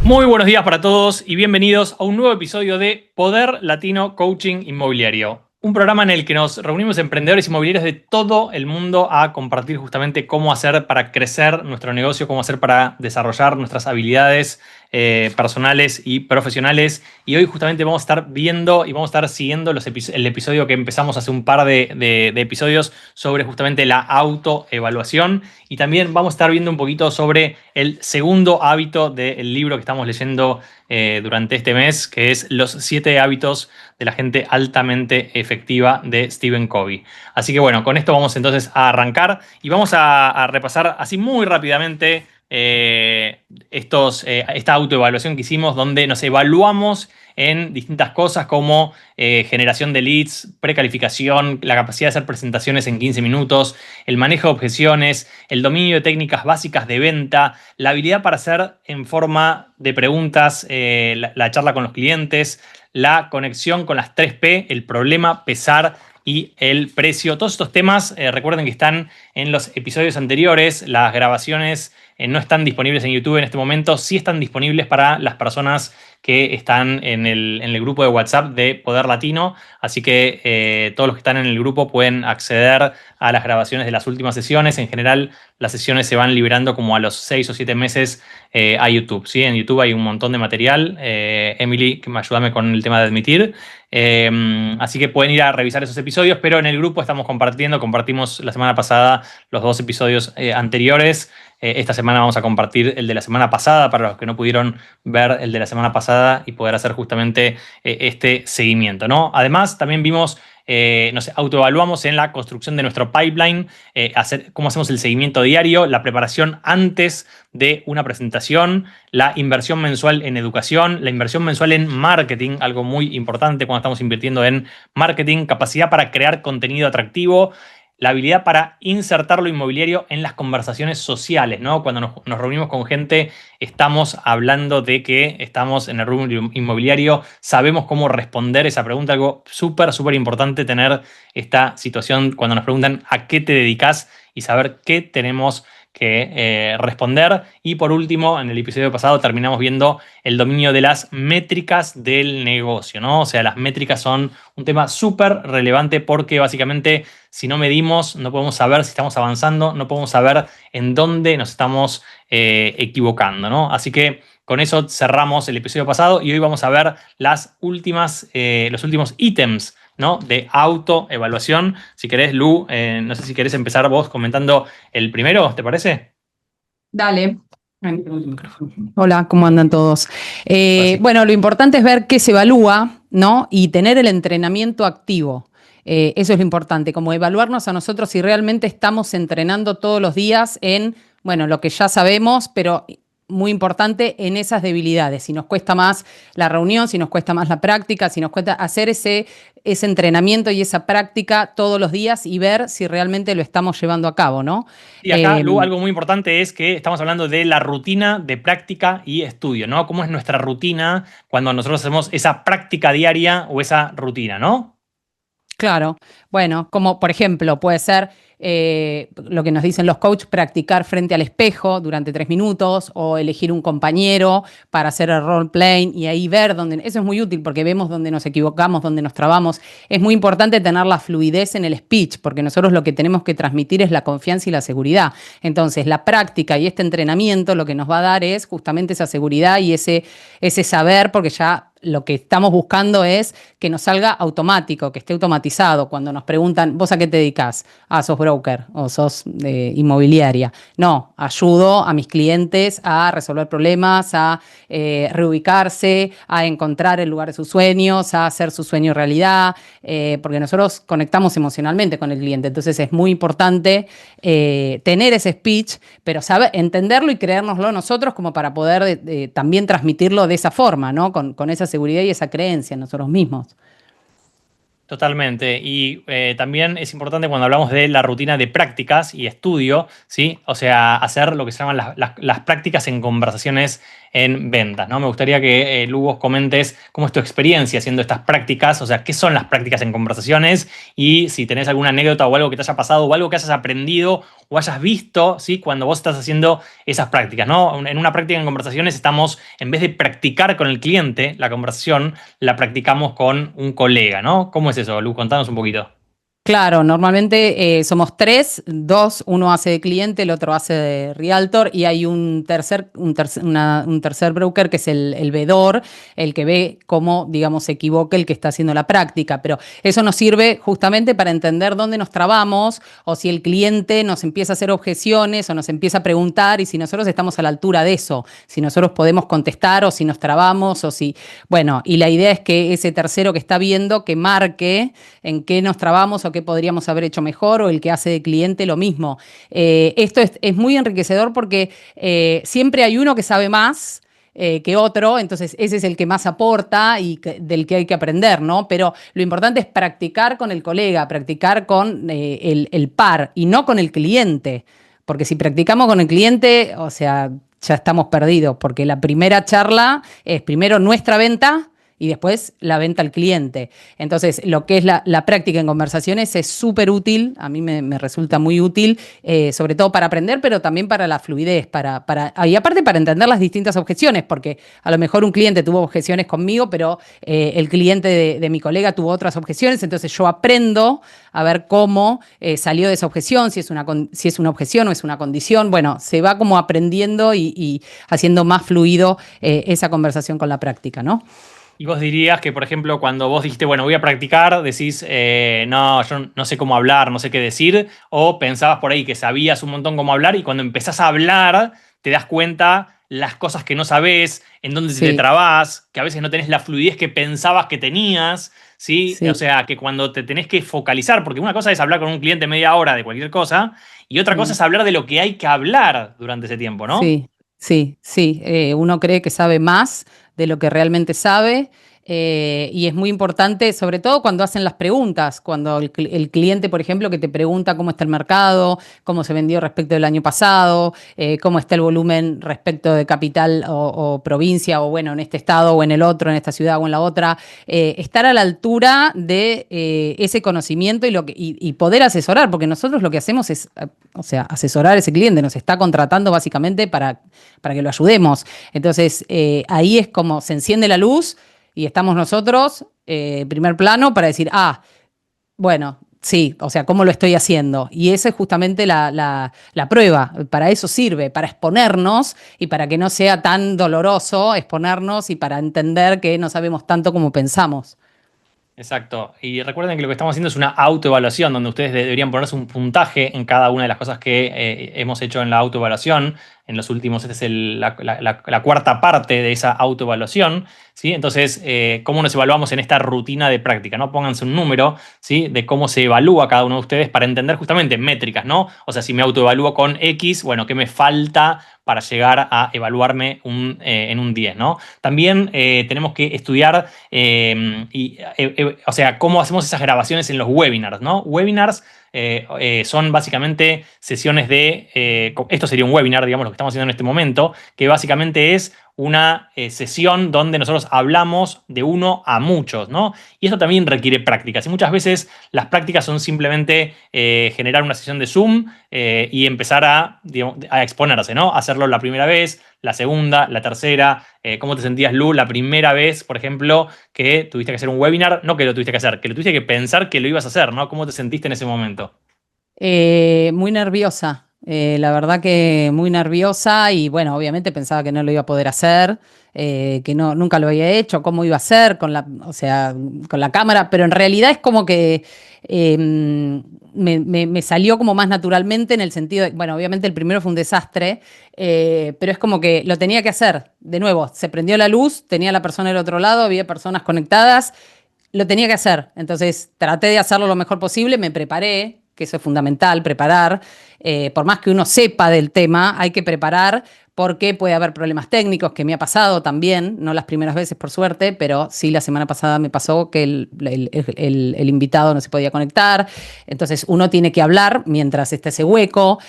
Muy buenos días para todos y bienvenidos a un nuevo episodio de Poder Latino Coaching Inmobiliario. Un programa en el que nos reunimos emprendedores inmobiliarios de todo el mundo a compartir justamente cómo hacer para crecer nuestro negocio, cómo hacer para desarrollar nuestras habilidades personales y profesionales. Y hoy justamente vamos a estar viendo y vamos a estar siguiendo el episodio que empezamos hace un par de episodios sobre justamente la autoevaluación. Y también vamos a estar viendo un poquito sobre el segundo hábito del libro que estamos leyendo durante este mes, que es Los 7 hábitos de la gente altamente efectiva de Stephen Covey. Así que bueno, con esto vamos entonces a arrancar y vamos a repasar así muy rápidamente esta autoevaluación que hicimos, donde nos evaluamos en distintas cosas como generación de leads, precalificación, la capacidad de hacer presentaciones en 15 minutos, el manejo de objeciones, el dominio de técnicas básicas de venta, la habilidad para hacer en forma de preguntas la charla con los clientes, la conexión con las 3P, el problema, pesar y el precio. Todos estos temas, recuerden que están en los episodios anteriores. Las grabaciones no están disponibles en YouTube en este momento. Sí están disponibles para las personas que están en el grupo de WhatsApp de Poder Latino. Así que todos los que están en el grupo pueden acceder a las grabaciones de las últimas sesiones. En general, las sesiones se van liberando como a los 6 o 7 meses a YouTube, ¿sí? En YouTube hay un montón de material. Emily, que me ayúdame con el tema de admitir. Así que pueden ir a revisar esos episodios, pero en el grupo compartimos la semana pasada los 2 episodios anteriores. Esta semana vamos a compartir el de la semana pasada para los que no pudieron ver el de la semana pasada y poder hacer justamente este seguimiento, ¿no? Además, también vimos, nos autoevaluamos en la construcción de nuestro pipeline, cómo hacemos el seguimiento diario, la preparación antes de una presentación, la inversión mensual en educación, la inversión mensual en marketing, algo muy importante cuando estamos invirtiendo en marketing, capacidad para crear contenido atractivo, la habilidad para insertar lo inmobiliario en las conversaciones sociales, ¿no? Cuando nos reunimos con gente, estamos hablando de que estamos en el rubro inmobiliario, sabemos cómo responder esa pregunta, algo súper, súper importante tener esta situación cuando nos preguntan a qué te dedicas y saber qué tenemos que responder. Y por último, en el episodio pasado terminamos viendo el dominio de las métricas del negocio, ¿no? O sea, las métricas son un tema súper relevante porque básicamente si no medimos no podemos saber si estamos avanzando, no podemos saber en dónde nos estamos equivocando, ¿no? Así que con eso cerramos el episodio pasado y hoy vamos a ver los últimos ítems, ¿no? De autoevaluación. Si querés, Lu, no sé si querés empezar vos comentando el primero, ¿te parece? Dale. Hola, ¿cómo andan todos? Bueno, lo importante es ver qué se evalúa, ¿no? Y tener el entrenamiento activo. Eso es lo importante, como evaluarnos a nosotros si realmente estamos entrenando todos los días en, bueno, lo que ya sabemos, pero muy importante en esas debilidades. Si nos cuesta más la reunión, si nos cuesta más la práctica, si nos cuesta hacer ese entrenamiento y esa práctica todos los días y ver si realmente lo estamos llevando a cabo, ¿no? Y acá, Lu, algo muy importante es que estamos hablando de la rutina de práctica y estudio, ¿no? ¿Cómo es nuestra rutina cuando nosotros hacemos esa práctica diaria o esa rutina, ¿no? Claro, bueno, como por ejemplo puede ser lo que nos dicen los coaches, practicar frente al espejo durante 3 minutos o elegir un compañero para hacer el role playing y ahí ver dónde. Eso es muy útil porque vemos dónde nos equivocamos, dónde nos trabamos. Es muy importante tener la fluidez en el speech porque nosotros lo que tenemos que transmitir es la confianza y la seguridad. Entonces, la práctica y este entrenamiento lo que nos va a dar es justamente esa seguridad y ese saber, porque ya lo que estamos buscando es que nos salga automático, que esté automatizado. Cuando nos preguntan, ¿vos a qué te dedicás? Ah, sos broker o sos inmobiliaria. No, ayudo a mis clientes a resolver problemas, a reubicarse, a encontrar el lugar de sus sueños, a hacer su sueño realidad, porque nosotros conectamos emocionalmente con el cliente. Entonces es muy importante tener ese speech, pero saber entenderlo y creérnoslo nosotros como para poder también transmitirlo de esa forma, ¿no? Con esa seguridad y esa creencia en nosotros mismos. Totalmente. Y también es importante cuando hablamos de la rutina de prácticas y estudio, ¿sí? O sea, hacer lo que se llaman las prácticas en conversaciones en ventas, ¿no? Me gustaría que, Lu, vos comentes cómo es tu experiencia haciendo estas prácticas, o sea, qué son las prácticas en conversaciones y si tenés alguna anécdota o algo que te haya pasado o algo que hayas aprendido o hayas visto, ¿sí? Cuando vos estás haciendo esas prácticas, ¿no? En una práctica en conversaciones estamos, en vez de practicar con el cliente la conversación, la practicamos con un colega, ¿no? ¿Cómo es eso, Lu? Contanos un poquito. Claro, normalmente somos tres, dos, uno hace de cliente, el otro hace de realtor y hay un tercer broker que es el vedor, el que ve cómo, digamos, se equivoca el que está haciendo la práctica. Pero eso nos sirve justamente para entender dónde nos trabamos o si el cliente nos empieza a hacer objeciones o nos empieza a preguntar y si nosotros estamos a la altura de eso, si nosotros podemos contestar o si nos trabamos o si, bueno, y la idea es que ese tercero que está viendo que marque en qué nos trabamos o qué podríamos haber hecho mejor, o el que hace de cliente lo mismo. Esto es muy enriquecedor porque siempre hay uno que sabe más que otro, entonces ese es el que más aporta y del que hay que aprender, ¿no? Pero lo importante es practicar con el colega, practicar con el par y no con el cliente, porque si practicamos con el cliente, o sea, ya estamos perdidos, porque la primera charla es primero nuestra venta y después la venta al cliente. Entonces, lo que es la práctica en conversaciones es súper útil, a mí me resulta muy útil, sobre todo para aprender, pero también para la fluidez, y aparte para entender las distintas objeciones, porque a lo mejor un cliente tuvo objeciones conmigo, pero el cliente de mi colega tuvo otras objeciones, entonces yo aprendo a ver cómo salió de esa objeción, si es una objeción o es una condición. Bueno, se va como aprendiendo y haciendo más fluido esa conversación con la práctica, ¿no? Y vos dirías que, por ejemplo, cuando vos dijiste, bueno, voy a practicar, decís, no, yo no sé cómo hablar, no sé qué decir, o pensabas por ahí que sabías un montón cómo hablar y cuando empezás a hablar te das cuenta las cosas que no sabés, en dónde te Sí, trabás, que a veces no tenés la fluidez que pensabas que tenías, ¿sí? O sí. sea, que cuando te tenés que focalizar, porque una cosa es hablar con un cliente media hora de cualquier cosa y otra cosa Mm. es hablar de lo que hay que hablar durante ese tiempo, ¿no? Sí, sí, sí. Uno cree que sabe más de lo que realmente sabe. Y es muy importante, sobre todo cuando hacen las preguntas, cuando el cliente, por ejemplo, que te pregunta cómo está el mercado, cómo se vendió respecto del año pasado, cómo está el volumen respecto de capital o provincia, o bueno, en este estado o en el otro, en esta ciudad o en la otra, estar a la altura de ese conocimiento y poder asesorar, porque nosotros lo que hacemos es, o sea, asesorar a ese cliente, nos está contratando básicamente para que lo ayudemos. Entonces, ahí es como se enciende la luz y estamos nosotros, primer plano, para decir, bueno, sí, o sea, ¿cómo lo estoy haciendo? Y esa es justamente la prueba, para eso sirve, para exponernos y para que no sea tan doloroso exponernos y para entender que no sabemos tanto como pensamos. Exacto. Y recuerden que lo que estamos haciendo es una autoevaluación, donde ustedes deberían ponerse un puntaje en cada una de las cosas que hemos hecho en la autoevaluación. En los últimos, esta es la cuarta parte de esa autoevaluación, ¿sí? Entonces, ¿cómo nos evaluamos en esta rutina de práctica? ¿No? Pónganse un número, ¿sí? De cómo se evalúa cada uno de ustedes para entender justamente métricas, ¿no? O sea, si me autoevalúo con X, bueno, ¿qué me falta para llegar a evaluarme en un 10, ¿no? También tenemos que estudiar o sea, cómo hacemos esas grabaciones en los webinars, ¿no? Webinars son básicamente sesiones esto sería un webinar, digamos, lo que estamos haciendo en este momento, que básicamente es una sesión donde nosotros hablamos de uno a muchos, ¿no? Y esto también requiere prácticas. Y muchas veces las prácticas son simplemente generar una sesión de Zoom y empezar digamos, a exponerse, ¿no? Hacerlo la primera vez, la segunda, la tercera. ¿Cómo te sentías, Lu, la primera vez, por ejemplo, que tuviste que hacer un webinar? No que lo tuviste que hacer, que lo tuviste que pensar que lo ibas a hacer, ¿no? ¿Cómo te sentiste en ese momento? Muy nerviosa, la verdad que muy nerviosa y bueno, obviamente pensaba que no lo iba a poder hacer, que no, nunca lo había hecho, cómo iba a ser con o sea, con la cámara, pero en realidad es como que me salió como más naturalmente en el sentido de, bueno, obviamente el primero fue un desastre, pero es como que lo tenía que hacer. De nuevo, se prendió la luz, tenía la persona del otro lado, había personas conectadas, lo tenía que hacer. Entonces traté de hacerlo lo mejor posible, me preparé, que eso es fundamental, preparar. Por más que uno sepa del tema, hay que preparar porque puede haber problemas técnicos, que me ha pasado también, no las primeras veces por suerte, pero sí la semana pasada me pasó que el invitado no se podía conectar. Entonces uno tiene que hablar mientras está ese hueco,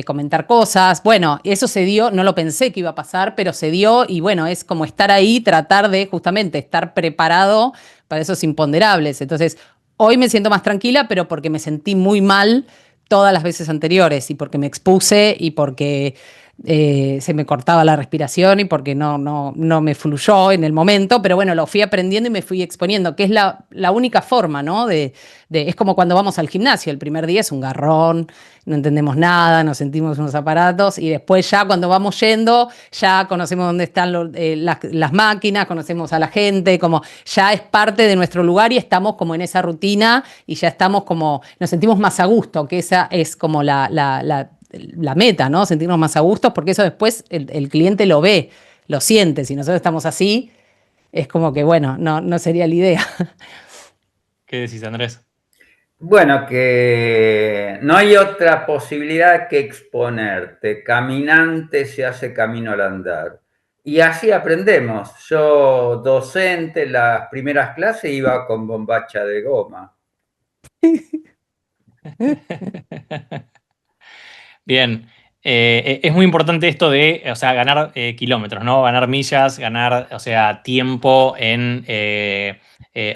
comentar cosas. Bueno, eso se dio, no lo pensé que iba a pasar, pero se dio y bueno, es como estar ahí, tratar de justamente estar preparado para esos imponderables. Entonces, hoy me siento más tranquila, pero porque me sentí muy mal todas las veces anteriores y porque me expuse y porque se me cortaba la respiración y porque no me fluyó en el momento, pero bueno, lo fui aprendiendo y me fui exponiendo, que es la única forma, ¿no? Es como cuando vamos al gimnasio, el primer día es un garrón, no entendemos nada, nos sentimos unos aparatos y después ya cuando vamos yendo, ya conocemos dónde están las máquinas, conocemos a la gente, como ya es parte de nuestro lugar y estamos como en esa rutina y ya estamos como, nos sentimos más a gusto, que esa es como la meta, ¿no? Sentirnos más a gusto, porque eso después el cliente lo ve, lo siente. Si nosotros estamos así, es como que, bueno, no sería la idea. ¿Qué decís, Andrés? Bueno, que no hay otra posibilidad que exponerte. Caminante se hace camino al andar. Y así aprendemos. Yo, docente, las primeras clases iba con bombacha de goma. Bien, es muy importante esto de, o sea, ganar kilómetros, ¿no? Ganar millas, ganar, o sea, tiempo en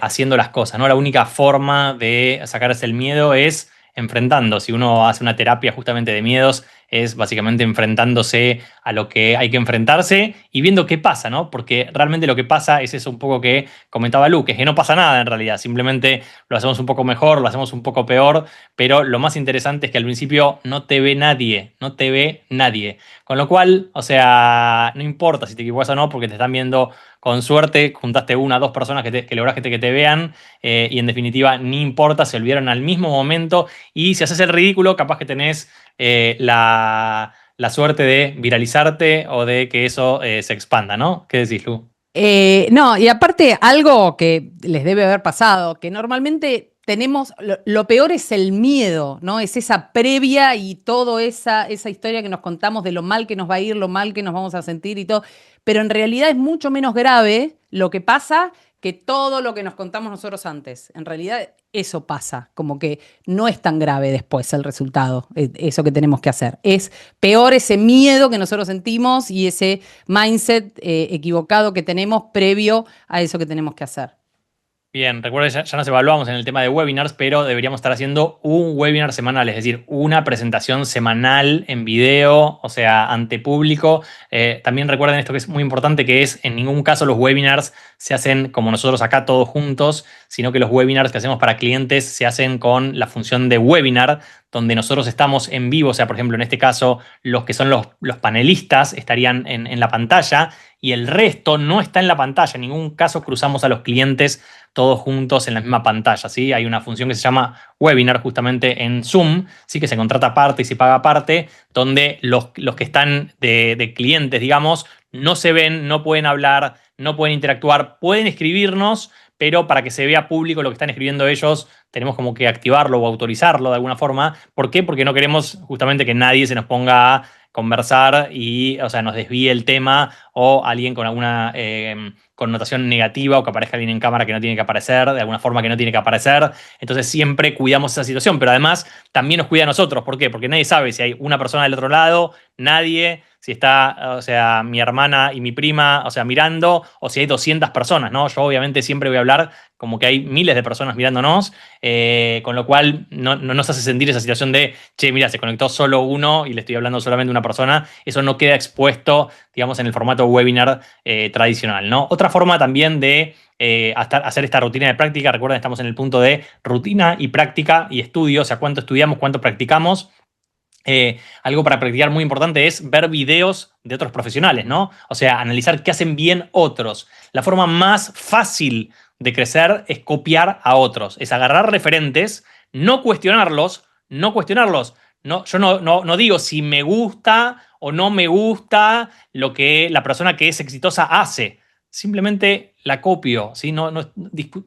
haciendo las cosas, ¿no? La única forma de sacarse el miedo es enfrentando. Si uno hace una terapia justamente de miedos, es básicamente enfrentándose a lo que hay que enfrentarse y viendo qué pasa, ¿no? Porque realmente lo que pasa es eso un poco que comentaba Lu, que es que no pasa nada en realidad, simplemente lo hacemos un poco mejor, lo hacemos un poco peor, pero lo más interesante es que al principio no te ve nadie, no te ve nadie. Con lo cual, o sea, no importa si te equivocas o no, porque te están viendo con suerte, juntaste una o dos personas que lograste que te vean y en definitiva ni importa, se olvidaron al mismo momento y si haces el ridículo, capaz que tenés la suerte de viralizarte o de que eso se expanda, ¿no? ¿Qué decís, Lu? No, y aparte algo que les debe haber pasado, que normalmente tenemos, lo peor es el miedo, ¿no? Es esa previa y toda esa historia que nos contamos de lo mal que nos va a ir, lo mal que nos vamos a sentir y todo, pero en realidad es mucho menos grave lo que pasa que todo lo que nos contamos nosotros antes. En realidad eso pasa, como que no es tan grave después el resultado, eso que tenemos que hacer. Es peor ese miedo que nosotros sentimos y ese mindset equivocado que tenemos previo a eso que tenemos que hacer. Bien, recuerden, ya nos evaluamos en el tema de webinars, pero deberíamos estar haciendo un webinar semanal, es decir, una presentación semanal en video, o sea, ante público. También recuerden esto que es muy importante, que es en ningún caso los webinars se hacen como nosotros acá todos juntos, sino que los webinars que hacemos para clientes se hacen con la función de webinar, donde nosotros estamos en vivo, o sea, por ejemplo, en este caso, los que son los panelistas estarían en la pantalla y el resto no está en la pantalla. En ningún caso cruzamos a los clientes todos juntos en la misma pantalla, ¿sí? Hay una función que se llama webinar justamente en Zoom, ¿sí? Que se contrata aparte y se paga aparte, donde los que están de clientes, digamos, no se ven, no pueden hablar, no pueden interactuar, pueden escribirnos, pero para que se vea público lo que están escribiendo ellos, tenemos como que activarlo o autorizarlo de alguna forma. ¿Por qué? Porque no queremos justamente que nadie se nos ponga a conversar y, o sea, nos desvíe el tema o alguien con alguna connotación negativa o que aparezca alguien en cámara que no tiene que aparecer, de alguna forma que no tiene que aparecer. Entonces siempre cuidamos esa situación, pero además también nos cuida a nosotros. ¿Por qué? Porque nadie sabe si hay una persona del otro lado, nadie, si está, o sea, mi hermana y mi prima, o sea, mirando, o si hay 200 personas, ¿no? Yo obviamente siempre voy a hablar como que hay miles de personas mirándonos, con lo cual no nos hace sentir esa situación de, che, mira, se conectó solo uno y le estoy hablando solamente a una persona. Eso no queda expuesto, digamos, en el formato webinar tradicional, ¿no? Otra forma también de hacer esta rutina de práctica, recuerden, estamos en el punto de rutina y práctica y estudio, o sea, cuánto estudiamos, cuánto practicamos. Algo para practicar muy importante es ver videos de otros profesionales, ¿no? O sea, analizar qué hacen bien otros. La forma más fácil de crecer es copiar a otros, es agarrar referentes, no cuestionarlos, no cuestionarlos. No, yo no digo si me gusta o no me gusta lo que la persona que es exitosa hace. Simplemente la copio, ¿sí?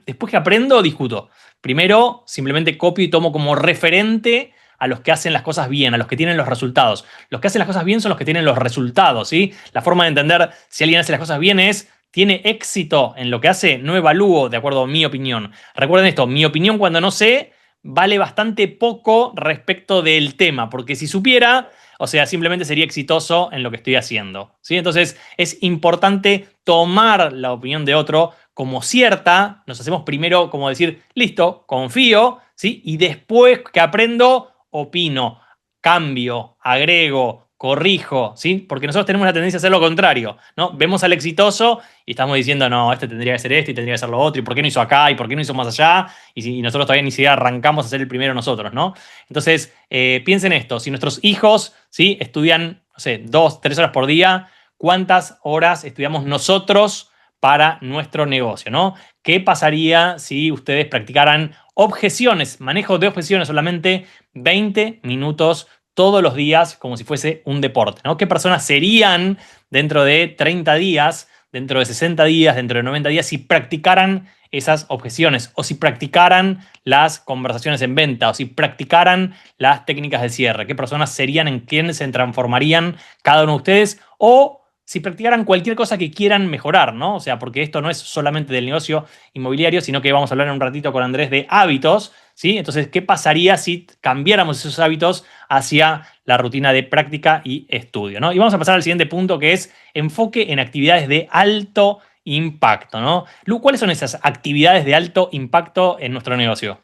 Después que aprendo, discuto. Primero, simplemente copio y tomo como referente a los que hacen las cosas bien, a los que tienen los resultados. Los que hacen las cosas bien son los que tienen los resultados, ¿sí? La forma de entender si alguien hace las cosas bien es, ¿tiene éxito en lo que hace? No evalúo de acuerdo a mi opinión. Recuerden esto, mi opinión cuando no sé vale bastante poco respecto del tema, porque si supiera, o sea, simplemente sería exitoso en lo que estoy haciendo, ¿sí? Entonces es importante tomar la opinión de otro como cierta, nos hacemos primero como decir, listo, confío, ¿sí? Y después que aprendo, opino, cambio, agrego, corrijo, ¿sí? Porque nosotros tenemos la tendencia a hacer lo contrario, ¿no? Vemos al exitoso y estamos diciendo, no, este tendría que ser esto y tendría que ser lo otro, y por qué no hizo acá, y por qué no hizo más allá, y nosotros todavía ni siquiera arrancamos a ser el primero nosotros, ¿no? Entonces, piensen esto, si nuestros hijos, ¿sí? Estudian, no sé, 2, 3 horas por día, ¿cuántas horas estudiamos nosotros para nuestro negocio, ¿no? ¿Qué pasaría si ustedes practicaran objeciones, manejo de objeciones solamente 20 minutos todos los días como si fuese un deporte, ¿no? ¿Qué personas serían dentro de 30 días, dentro de 60 días, dentro de 90 días si practicaran esas objeciones o si practicaran las conversaciones en venta o si practicaran las técnicas de cierre? ¿Qué personas serían, en quién se transformarían cada uno de ustedes? O si practicaran cualquier cosa que quieran mejorar, ¿no? O sea, porque esto no es solamente del negocio inmobiliario, sino que vamos a hablar en un ratito con Andrés de hábitos, ¿sí? Entonces, ¿qué pasaría si cambiáramos esos hábitos hacia la rutina de práctica y estudio, ¿no? Y vamos a pasar al siguiente punto, que es enfoque en actividades de alto impacto, ¿no? Lu, ¿cuáles son esas actividades de alto impacto en nuestro negocio?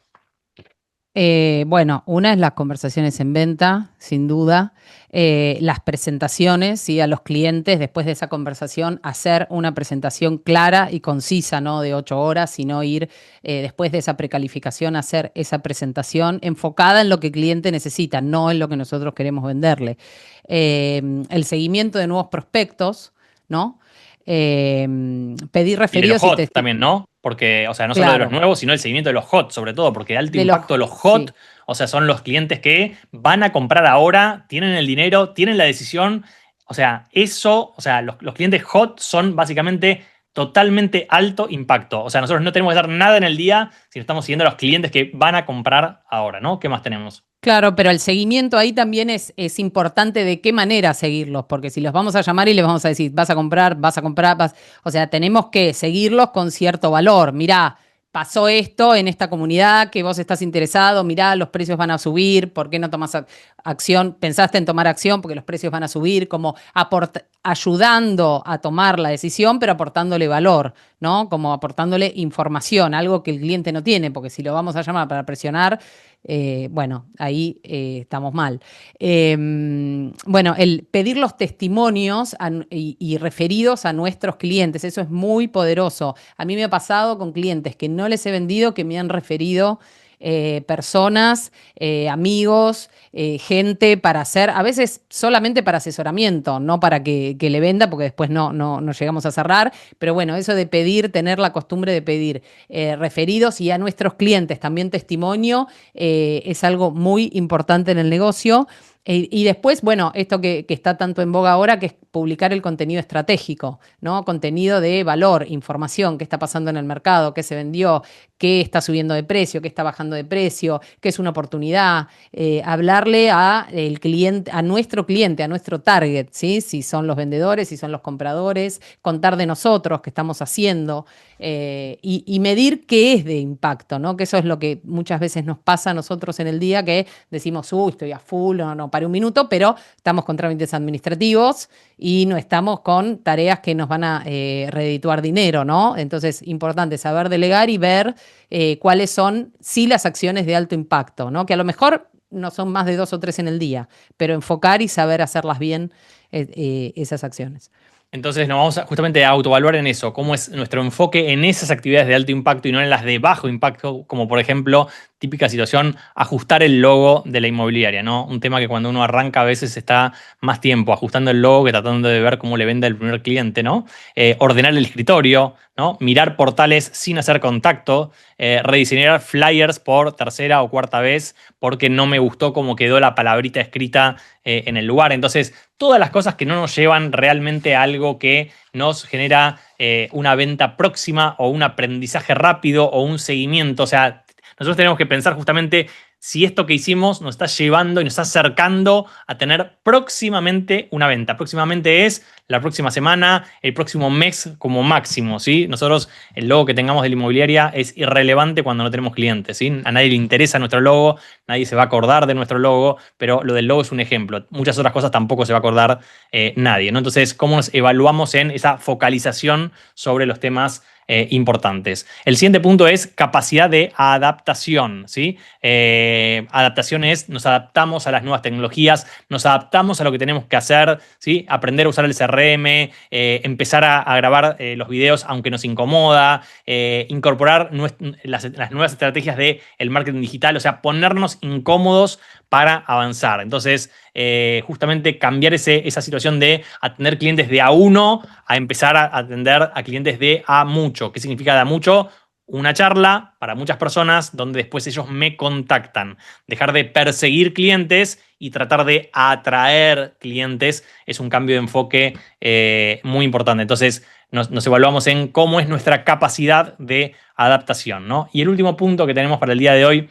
Bueno, una es las conversaciones en venta, sin duda. Las presentaciones, ¿sí? A los clientes, después de esa conversación, hacer una presentación clara y concisa, no de 8 horas, sino ir después de esa precalificación, hacer esa presentación enfocada en lo que el cliente necesita, no en lo que nosotros queremos venderle. El seguimiento de nuevos prospectos, ¿no? Pedir Y de referidos los y hot también, ¿no? Porque, o sea, no solo de los claro, nuevos, sino el seguimiento de los hot, sobre todo, porque de alto de los, impacto de los sí. hot, o sea, son los clientes que van a comprar ahora, tienen el dinero, tienen la decisión. O sea, eso, o sea, los clientes hot son básicamente totalmente alto impacto. O sea, nosotros no tenemos que hacer nada en el día si no estamos siguiendo a los clientes que van a comprar ahora, ¿no? ¿Qué más tenemos? Claro, pero el seguimiento ahí también es importante de qué manera seguirlos, porque si los vamos a llamar y les vamos a decir, vas a comprar, o sea, tenemos que seguirlos con cierto valor. Mirá, pasó esto en esta comunidad, que vos estás interesado, mirá, los precios van a subir, ¿por qué no tomas acción? Pensaste en tomar acción porque los precios van a subir, como ayudando a tomar la decisión, pero aportándole valor, ¿no? Como aportándole información, algo que el cliente no tiene, porque si lo vamos a llamar para presionar, bueno, ahí estamos mal. Bueno, el pedir los testimonios y referidos a nuestros clientes, eso es muy poderoso. A mí me ha pasado con clientes que no les he vendido, que me han referido personas, amigos, gente para hacer, a veces solamente para asesoramiento, no para que le venda, porque después no llegamos a cerrar. Pero bueno, eso de pedir, tener la costumbre de pedir referidos y a nuestros clientes también testimonio, es algo muy importante en el negocio. Y después, bueno, esto que está tanto en boga ahora, que es publicar el contenido estratégico, ¿no? Contenido de valor, información, qué está pasando en el mercado, qué se vendió, qué está subiendo de precio, qué está bajando de precio, qué es una oportunidad. Hablarle a el cliente, a nuestro target, ¿sí? Si son los vendedores, si son los compradores, contar de nosotros, qué estamos haciendo, y medir qué es de impacto, ¿no? Que eso es lo que muchas veces nos pasa a nosotros en el día, que decimos, uy, estoy a full, no paré un minuto, pero estamos con trámites administrativos y no estamos con tareas que nos van a redituar dinero, ¿no? Entonces, importante saber delegar y ver cuáles son, sí, las acciones de alto impacto, ¿no? Que a lo mejor no son más de 2 o 3 en el día, pero enfocar y saber hacerlas bien, esas acciones. Entonces nos vamos justamente a autoevaluar en eso, cómo es nuestro enfoque en esas actividades de alto impacto y no en las de bajo impacto, como por ejemplo, típica situación, ajustar el logo de la inmobiliaria, ¿no? Un tema que cuando uno arranca a veces está más tiempo ajustando el logo que tratando de ver cómo le vende el primer cliente, ¿no? Ordenar el escritorio, ¿no? Mirar portales sin hacer contacto, rediseñar flyers por tercera o cuarta vez porque no me gustó cómo quedó la palabrita escrita en el lugar. Entonces, todas las cosas que no nos llevan realmente a algo que nos genera una venta próxima o un aprendizaje rápido o un seguimiento. O sea, nosotros tenemos que pensar justamente si esto que hicimos nos está llevando y nos está acercando a tener próximamente una venta. Próximamente es la próxima semana, el próximo mes como máximo, ¿sí? Nosotros, el logo que tengamos de la inmobiliaria es irrelevante cuando no tenemos clientes, ¿sí? A nadie le interesa nuestro logo, nadie se va a acordar de nuestro logo, pero lo del logo es un ejemplo. Muchas otras cosas tampoco se va a acordar nadie, ¿no? Entonces, ¿cómo nos evaluamos en esa focalización sobre los temas importantes. El siguiente punto es capacidad de adaptación, ¿sí? Adaptación es, nos adaptamos a las nuevas tecnologías, nos adaptamos a lo que tenemos que hacer, ¿sí? Aprender a usar el CRM, empezar a grabar los videos aunque nos incomoda, incorporar las nuevas estrategias del marketing digital, o sea, ponernos incómodos para avanzar. Entonces, justamente cambiar esa situación de atender clientes de a uno a empezar a atender a clientes de a mucho. ¿Qué significa de a mucho? Una charla para muchas personas donde después ellos me contactan. Dejar de perseguir clientes y tratar de atraer clientes es un cambio de enfoque muy importante. Entonces, nos evaluamos en cómo es nuestra capacidad de adaptación, ¿no? Y el último punto que tenemos para el día de hoy,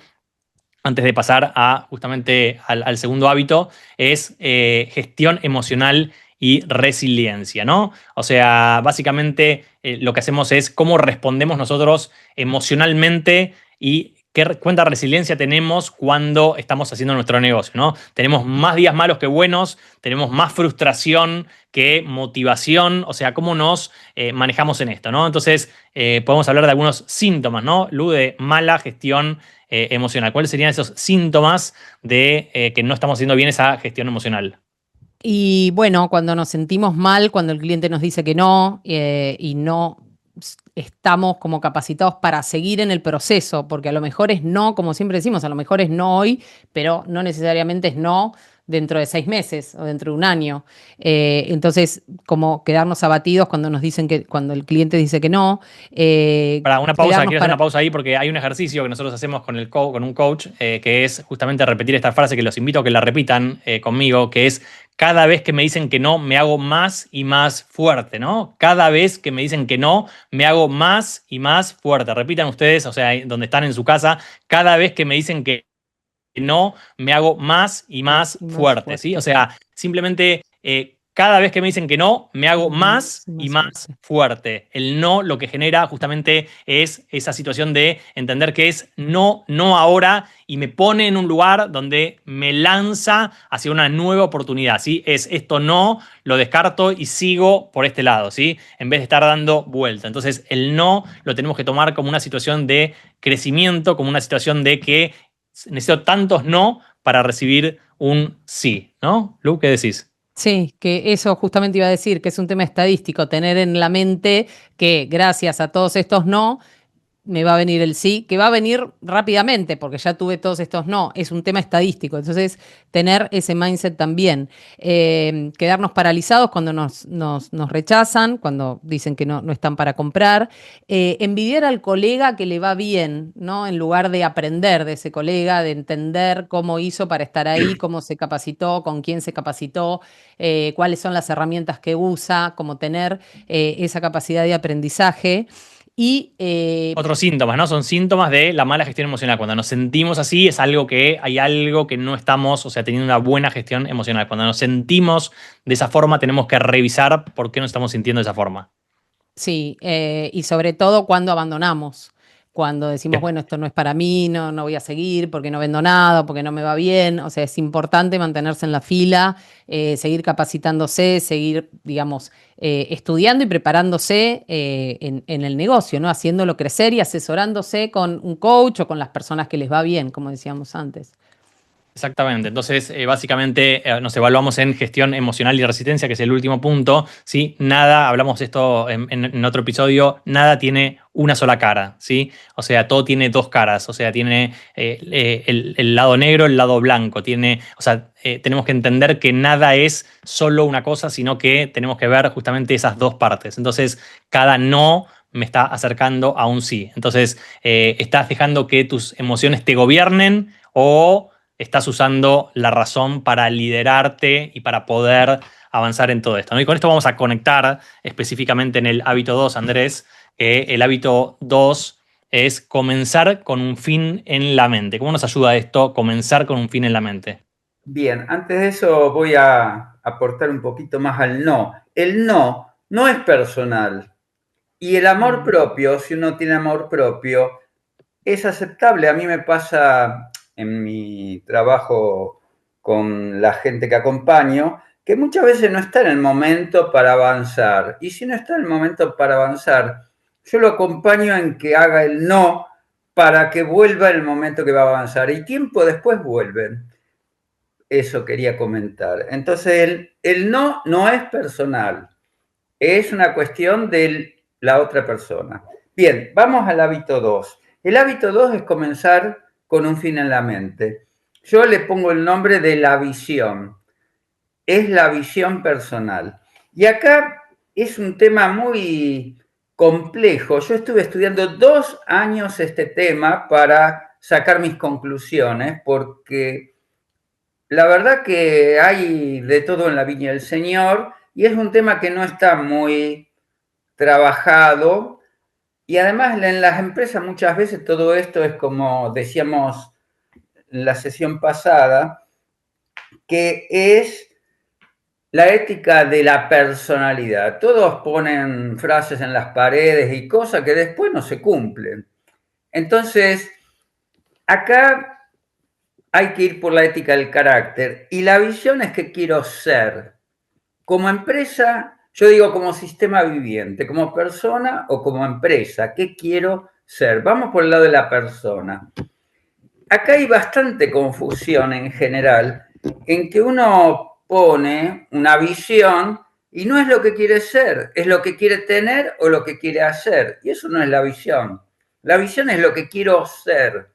antes de pasar justamente al segundo hábito, es gestión emocional y resiliencia, ¿no? O sea, básicamente lo que hacemos es cómo respondemos nosotros emocionalmente y cuánta resiliencia tenemos cuando estamos haciendo nuestro negocio, ¿no? Tenemos más días malos que buenos, tenemos más frustración que motivación, o sea, cómo nos manejamos en esto, ¿no? Entonces, podemos hablar de algunos síntomas, ¿no? Lu, de mala gestión emocional. ¿Cuáles serían esos síntomas de que no estamos haciendo bien esa gestión emocional? Y bueno, cuando nos sentimos mal, cuando el cliente nos dice que no y no estamos como capacitados para seguir en el proceso, porque a lo mejor es no, como siempre decimos, a lo mejor es no hoy, pero no necesariamente es no dentro de 6 meses o dentro de un año. Entonces, como quedarnos abatidos cuando nos dicen cuando el cliente dice que no. Para una pausa, quiero hacer una pausa ahí porque hay un ejercicio que nosotros hacemos con un coach que es justamente repetir esta frase que los invito a que la repitan conmigo, que es: cada vez que me dicen que no, me hago más y más fuerte, ¿no? Cada vez que me dicen que no, me hago más y más fuerte. Repitan ustedes, o sea, donde están en su casa, cada vez que me dicen que no, me hago más y más fuerte, ¿sí? O sea, simplemente cada vez que me dicen que no, me hago más y más fuerte. El no lo que genera justamente es esa situación de entender que es no, no ahora, y me pone en un lugar donde me lanza hacia una nueva oportunidad, ¿sí? Es esto no, lo descarto y sigo por este lado, ¿sí? En vez de estar dando vuelta. Entonces, el no lo tenemos que tomar como una situación de crecimiento, como una situación de que necesito tantos no para recibir un sí, ¿no? Lu, ¿qué decís? Sí, que eso justamente iba a decir, que es un tema estadístico, tener en la mente que gracias a todos estos no, me va a venir el sí, que va a venir rápidamente, porque ya tuve todos estos no, es un tema estadístico. Entonces, tener ese mindset también. Quedarnos paralizados cuando nos rechazan, cuando dicen que no están para comprar. Envidiar al colega que le va bien, ¿no? En lugar de aprender de ese colega, de entender cómo hizo para estar ahí, cómo se capacitó, con quién se capacitó, cuáles son las herramientas que usa, como tener esa capacidad de aprendizaje. Y Otros síntomas, ¿no? Son síntomas de la mala gestión emocional. Cuando nos sentimos así, es algo que hay algo que no estamos, o sea, teniendo una buena gestión emocional. Cuando nos sentimos de esa forma, tenemos que revisar por qué nos estamos sintiendo de esa forma. sí, y sobre todo cuando abandonamos, cuando decimos, Bien. bueno, esto no es para mí, no voy a seguir porque no vendo nada, porque no me va bien. O sea, es importante mantenerse en la fila, seguir capacitándose, seguir, digamos, estudiando y preparándose en el negocio, ¿no? Haciéndolo crecer y asesorándose con un coach o con las personas que les va bien, como decíamos antes. Exactamente. Entonces, básicamente nos evaluamos en gestión emocional y resistencia, que es el último punto. ¿Sí? Nada, hablamos de esto en otro episodio, nada tiene una sola cara, ¿sí? O sea, todo tiene dos caras. O sea, tiene el lado negro, el lado blanco. O sea, tenemos que entender que nada es solo una cosa, sino que tenemos que ver justamente esas dos partes. Entonces, cada no me está acercando a un sí. Entonces, estás dejando que tus emociones te gobiernen o estás usando la razón para liderarte y para poder avanzar en todo esto, ¿no? Y con esto vamos a conectar específicamente en el hábito 2, Andrés, que el hábito 2 es comenzar con un fin en la mente. ¿Cómo nos ayuda esto, comenzar con un fin en la mente? Bien, antes de eso voy a aportar un poquito más al no. El no es personal. Y el amor propio, si uno tiene amor propio, es aceptable. A mí me pasa en mi trabajo con la gente que acompaño, que muchas veces no está en el momento para avanzar. Y si no está en el momento para avanzar, yo lo acompaño en que haga el no para que vuelva el momento que va a avanzar. Y tiempo después vuelven. Eso quería comentar. Entonces, el no no es personal, es una cuestión de la otra persona. Bien, vamos al hábito 2. El hábito 2 es comenzar con un fin en la mente. Yo le pongo el nombre de la visión. Es la visión personal. Y acá es un tema muy complejo. Yo estuve estudiando 2 años este tema para sacar mis conclusiones, porque la verdad que hay de todo en la viña del Señor y es un tema que no está muy trabajado y además en las empresas muchas veces todo esto es como decíamos en la sesión pasada, que es la ética de la personalidad. Todos ponen frases en las paredes y cosas que después no se cumplen. Entonces, acá hay que ir por la ética del carácter y la visión es que quiero ser. Como empresa, yo digo como sistema viviente, como persona o como empresa, ¿qué quiero ser? Vamos por el lado de la persona. Acá hay bastante confusión en general en que uno pone una visión y no es lo que quiere ser, es lo que quiere tener o lo que quiere hacer. Y eso no es la visión. La visión es lo que quiero ser,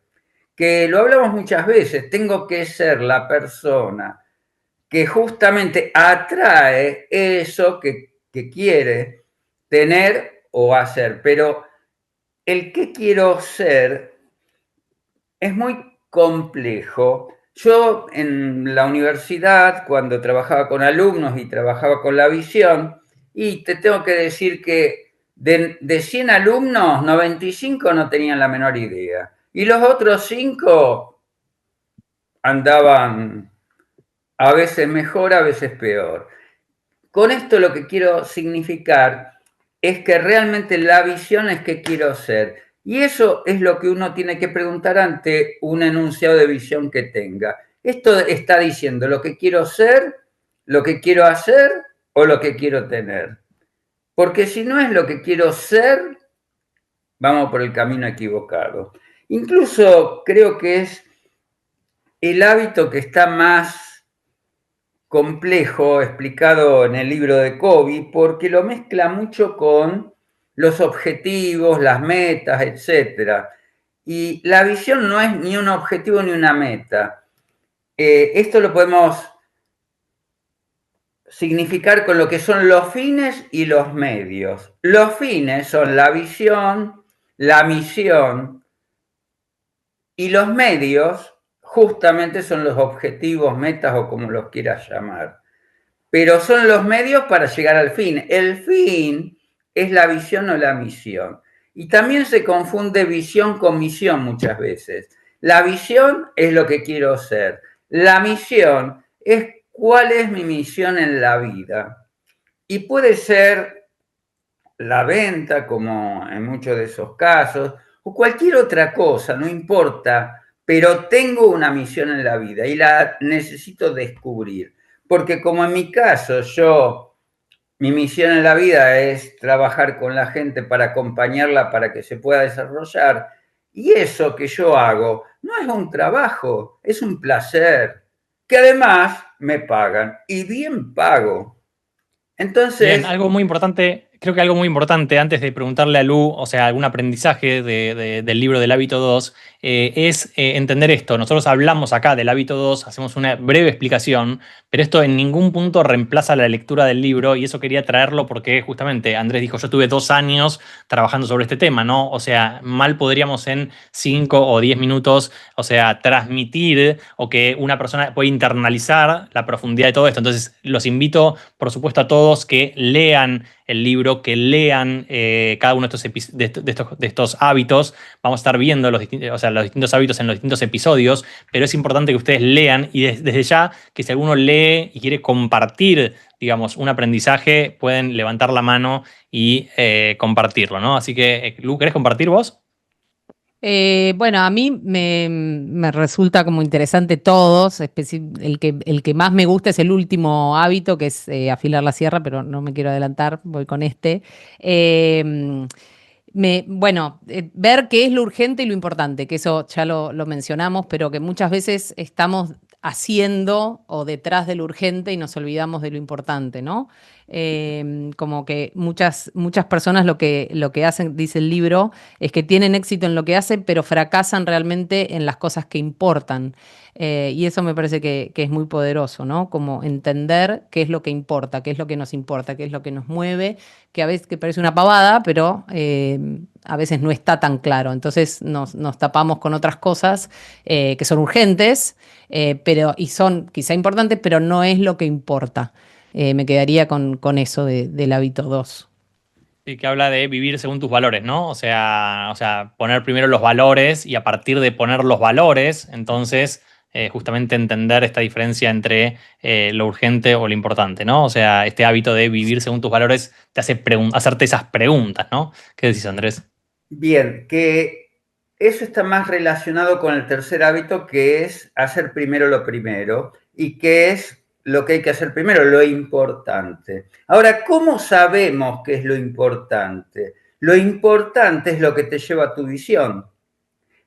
que lo hablamos muchas veces, tengo que ser la persona que justamente atrae eso que quiere tener o hacer. Pero el que quiero ser es muy complejo. Yo en la universidad, cuando trabajaba con alumnos y trabajaba con la visión, y te tengo que decir que de 100 alumnos, 95 no tenían la menor idea. Y los otros 5 andaban a veces mejor, a veces peor. Con esto lo que quiero significar es que realmente la visión es que quiero ser. Y eso es lo que uno tiene que preguntar ante un enunciado de visión que tenga. Esto está diciendo lo que quiero ser, lo que quiero hacer o lo que quiero tener. Porque si no es lo que quiero ser, vamos por el camino equivocado. Incluso creo que es el hábito que está más complejo explicado en el libro de Covey porque lo mezcla mucho con los objetivos, las metas, etc. Y la visión no es ni un objetivo ni una meta. Esto lo podemos significar con lo que son los fines y los medios. Los fines son la visión, la misión y los medios justamente son los objetivos, metas o como los quieras llamar. Pero son los medios para llegar al fin. El fin es la visión o la misión. Y también se confunde visión con misión muchas veces. La visión es lo que quiero ser. La misión es cuál es mi misión en la vida. Y puede ser la venta, como en muchos de esos casos, o cualquier otra cosa, no importa, pero tengo una misión en la vida y la necesito descubrir. Porque como en mi caso, mi misión en la vida es trabajar con la gente para acompañarla para que se pueda desarrollar. Y eso que yo hago no es un trabajo, es un placer, que además me pagan y bien pago. Entonces, Bien, algo muy importante, creo que algo muy importante antes de preguntarle a Lu, o sea, algún aprendizaje del libro del hábito 2, es entender esto. Nosotros hablamos acá del hábito 2, hacemos una breve explicación, pero esto en ningún punto reemplaza la lectura del libro y eso quería traerlo porque justamente Andrés dijo, yo estuve 2 años trabajando sobre este tema, ¿no? O sea, mal podríamos en 5 o 10 minutos, o sea, transmitir o que una persona pueda internalizar la profundidad de todo esto. Entonces, los invito, por supuesto, a todos que lean el libro, que lean cada uno de estos hábitos. Vamos a estar viendo los distintos hábitos en los distintos episodios, pero es importante que ustedes lean y desde ya que si alguno lee y quiere compartir, digamos, un aprendizaje, pueden levantar la mano y compartirlo, ¿no? Así que, Lu, ¿querés compartir vos? Bueno, a mí me resulta como interesante todos. El que más me gusta es el último hábito, que es afilar la sierra, pero no me quiero adelantar, voy con este. Eh, Ver qué es lo urgente y lo importante, que eso ya lo mencionamos, pero que muchas veces estamos haciendo o detrás de lo urgente y nos olvidamos de lo importante, ¿no? Como que muchas personas lo que hacen, dice el libro, es que tienen éxito en lo que hacen, pero fracasan realmente en las cosas que importan. Y eso me parece que es muy poderoso, ¿no? Como entender qué es lo que importa, qué es lo que nos importa, qué es lo que nos mueve, que a veces que parece una pavada, pero a veces no está tan claro. Entonces nos tapamos con otras cosas que son urgentes, y son quizá importantes, pero no es lo que importa. Me quedaría con eso del hábito 2. Sí, que habla de vivir según tus valores, ¿no? O sea, poner primero los valores y a partir de poner los valores, entonces justamente entender esta diferencia entre lo urgente o lo importante, ¿no? O sea, este hábito de vivir según tus valores te hace hacerte esas preguntas, ¿no? ¿Qué decís, Andrés? Bien, que eso está más relacionado con el tercer hábito, que es hacer primero lo primero, y que es lo que hay que hacer primero, lo importante. Ahora, ¿cómo sabemos qué es lo importante? Lo importante es lo que te lleva a tu visión.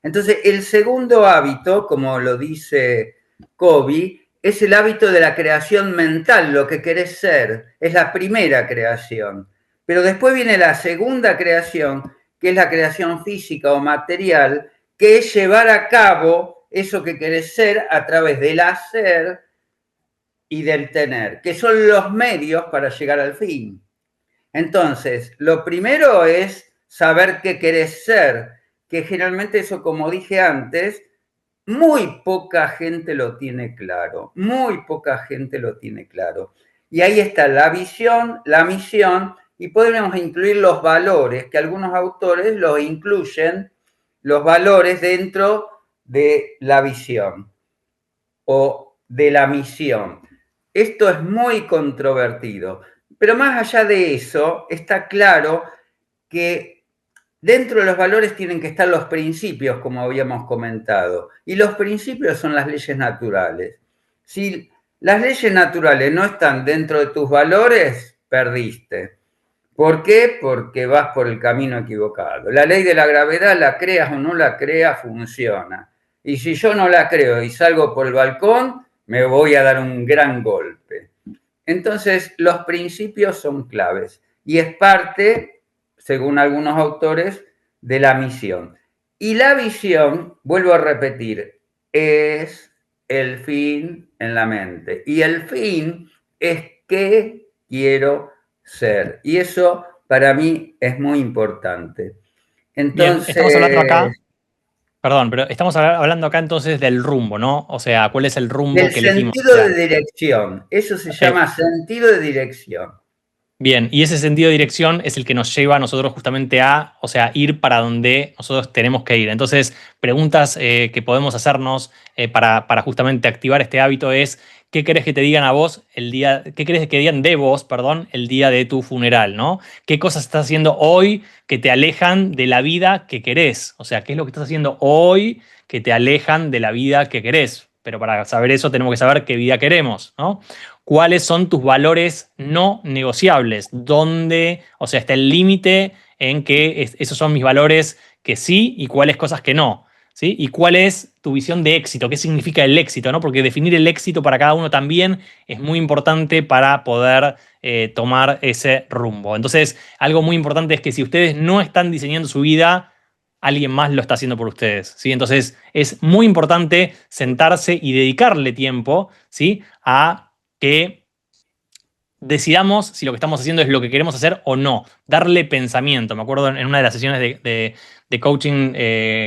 Entonces, el segundo hábito, como lo dice Covey, es el hábito de la creación mental, lo que querés ser. Es la primera creación. Pero después viene la segunda creación, que es la creación física o material, que es llevar a cabo eso que querés ser a través del hacer y del tener, que son los medios para llegar al fin. Entonces, lo primero es saber qué querés ser, que generalmente eso, como dije antes, muy poca gente lo tiene claro, muy poca gente lo tiene claro. Y ahí está la visión, la misión, y podemos incluir los valores, que algunos autores los incluyen, los valores dentro de la visión o de la misión. Esto es muy controvertido, pero más allá de eso, está claro que dentro de los valores tienen que estar los principios, como habíamos comentado, y los principios son las leyes naturales. Si las leyes naturales no están dentro de tus valores, perdiste. ¿Por qué? Porque vas por el camino equivocado. La ley de la gravedad, la creas o no la creas, funciona. Y si yo no la creo y salgo por el balcón, me voy a dar un gran golpe. Entonces, los principios son claves y es parte, según algunos autores, de la misión. Y la visión, vuelvo a repetir, es el fin en la mente. Y el fin es qué quiero ser. Y eso para mí es muy importante. Bien, estamos hablando acá, Entonces, perdón, pero estamos hablando acá entonces del rumbo, ¿no? O sea, ¿cuál es el rumbo del que elegimos? O sentido sea, de dirección, eso se llama sentido de dirección. bien, y ese sentido de dirección es el que nos lleva a nosotros justamente a, o sea, ir para donde nosotros tenemos que ir. Entonces, preguntas que podemos hacernos para justamente activar este hábito es, ¿qué querés que te digan a vos el día, qué querés que digan de vos, perdón, el día de tu funeral, ¿no? ¿Qué cosas estás haciendo hoy que te alejan de la vida que querés? O sea, ¿qué es lo que estás haciendo hoy que te alejan de la vida que querés? Pero para saber eso tenemos que saber qué vida queremos, ¿no? ¿Cuáles son tus valores no negociables? ¿Dónde, o sea, está el límite en que esos son mis valores que sí y cuáles cosas que no? ¿Sí? ¿Y cuál es tu visión de éxito? ¿Qué significa el éxito? ¿No? Porque definir el éxito para cada uno también es muy importante para poder tomar ese rumbo. Entonces, algo muy importante es que si ustedes no están diseñando su vida, alguien más lo está haciendo por ustedes, ¿sí? Entonces, es muy importante sentarse y dedicarle tiempo, ¿sí? A que decidamos si lo que estamos haciendo es lo que queremos hacer o no. Darle pensamiento. Me acuerdo en una de las sesiones de coaching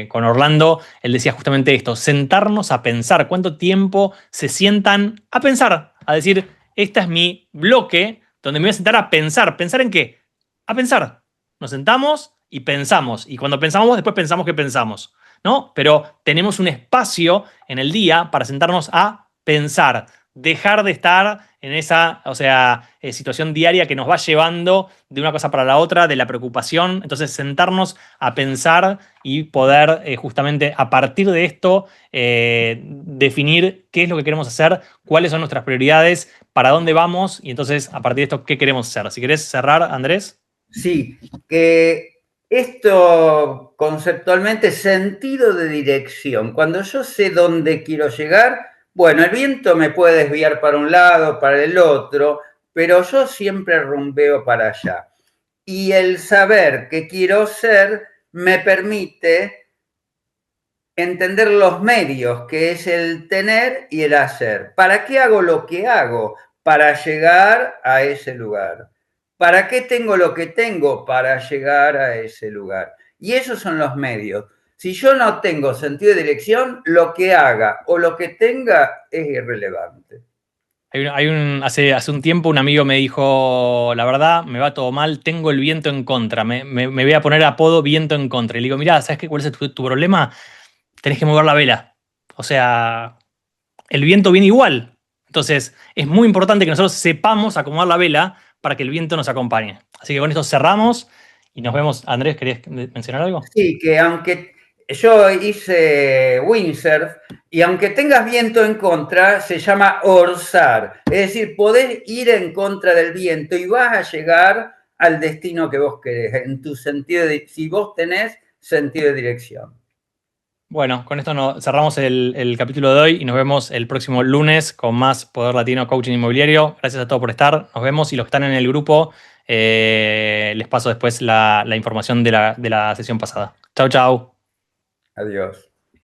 con Orlando, él decía justamente esto, sentarnos a pensar. ¿Cuánto tiempo se sientan a pensar? A decir, este es mi bloque donde me voy a sentar a pensar. ¿Pensar en qué? A pensar. Nos sentamos y pensamos. Y cuando pensamos, después pensamos que pensamos, ¿no? Pero tenemos un espacio en el día para sentarnos a pensar. Dejar de estar en esa, o sea, situación diaria que nos va llevando de una cosa para la otra, de la preocupación. Entonces, sentarnos a pensar y poder justamente a partir de esto definir qué es lo que queremos hacer, cuáles son nuestras prioridades, para dónde vamos y entonces a partir de esto, qué queremos hacer. Si querés cerrar, Andrés. Sí, que Esto conceptualmente, sentido de dirección. Cuando yo sé dónde quiero llegar, bueno, el viento me puede desviar para un lado, para el otro, pero yo siempre rumbeo para allá. Y el saber qué quiero ser me permite entender los medios, que es el tener y el hacer. ¿Para qué hago lo que hago? Para llegar a ese lugar. ¿Para qué tengo lo que tengo? Para llegar a ese lugar. Y esos son los medios. Si yo no tengo sentido de dirección, lo que haga o lo que tenga es irrelevante. Hace un tiempo un amigo me dijo, la verdad, me va todo mal, tengo el viento en contra, me voy a poner apodo viento en contra. Y le digo, mirá, ¿sabes qué? ¿Cuál es tu problema? Tenés que mover la vela. O sea, el viento viene igual. Entonces, es muy importante que nosotros sepamos acomodar la vela para que el viento nos acompañe. Así que con esto cerramos y nos vemos. Andrés, ¿querías mencionar algo? Sí, que aunque yo hice windsurf y aunque tengas viento en contra, se llama orzar. Es decir, podés ir en contra del viento y vas a llegar al destino que vos querés, en tu sentido si vos tenés sentido de dirección. Bueno, con esto cerramos el capítulo de hoy y nos vemos el próximo lunes con más Poder Latino Coaching Inmobiliario. Gracias a todos por estar. Nos vemos y los que están en el grupo les paso después la información de la sesión pasada. Chau, chau. Adiós.